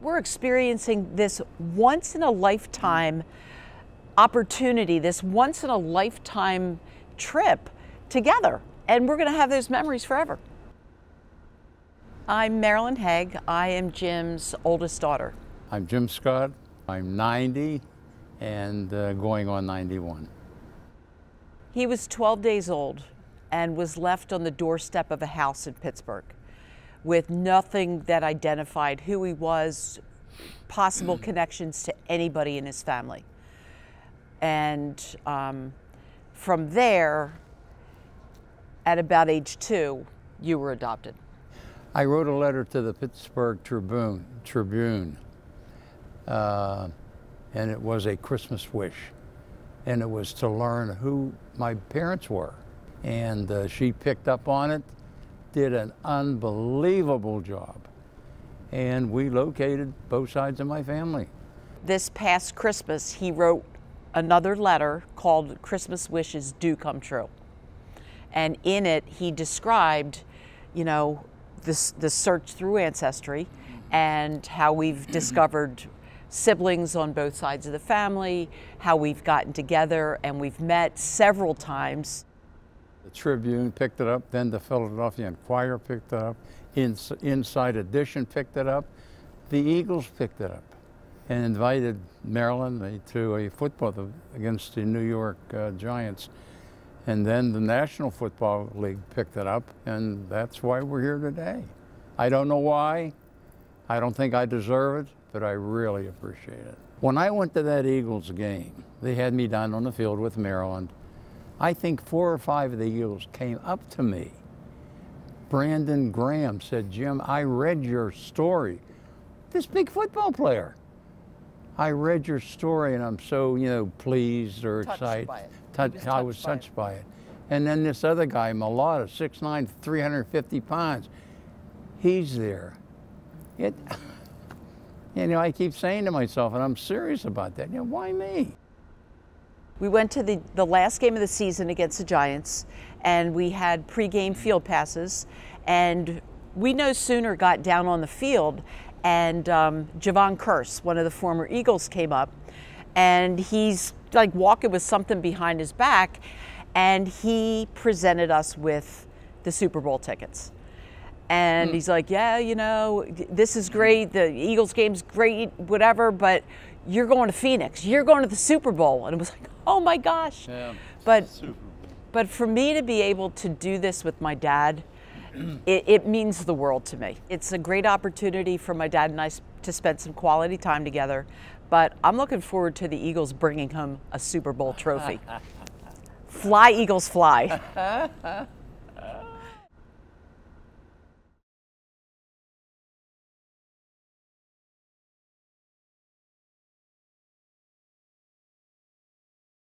we're experiencing this once in a lifetime opportunity, this once in a lifetime trip together. And we're going to have those memories forever. I'm Marilyn Haig. I am Jim's oldest daughter. I'm Jim Scott. I'm 90 and going on 91. He was 12 days old and was left on the doorstep of a house in Pittsburgh with nothing that identified who he was, possible connections to anybody in his family. And from there, at about age 2, you were adopted. I wrote a letter to the Pittsburgh Tribune, and it was a Christmas wish. And it was to learn who my parents were. And she picked up on it, did an unbelievable job. And we located both sides of my family. This past Christmas, he wrote another letter called Christmas Wishes Do Come True. And in it, he described, you know, the search through Ancestry and how we've discovered siblings on both sides of the family, how we've gotten together and we've met several times. The Tribune picked it up, then the Philadelphia Inquirer picked it up, Inside Edition picked it up, the Eagles picked it up and invited Maryland to a football against the New York Giants. And then the National Football League picked it up, and that's why we're here today. I don't know why. I don't think I deserve it, but I really appreciate it. When I went to that Eagles game, they had me down on the field with Maryland. I think 4 or 5 of the Eagles came up to me. Brandon Graham said, "Jim, I read your story." This big football player. I read your story and I'm so, you know, pleased or excited. I was touched by it. And then this other guy, Malata, 6'9", 350 pounds, he's there. You know, I keep saying to myself, and I'm serious about that, you know, why me? We went to the last game of the season against the Giants, and we had pregame field passes, and we no sooner got down on the field, and Javon Curse, one of the former Eagles, came up, and he's like walking with something behind his back, and he presented us with the Super Bowl tickets. And he's like, "Yeah, you know, this is great, the Eagles game's great, whatever, but you're going to Phoenix, you're going to the Super Bowl." And it was like, oh my gosh. Yeah, but for me to be able to do this with my dad, it means the world to me. It's a great opportunity for my dad and I to spend some quality time together, but I'm looking forward to the Eagles bringing home a Super Bowl trophy. Fly, Eagles, fly.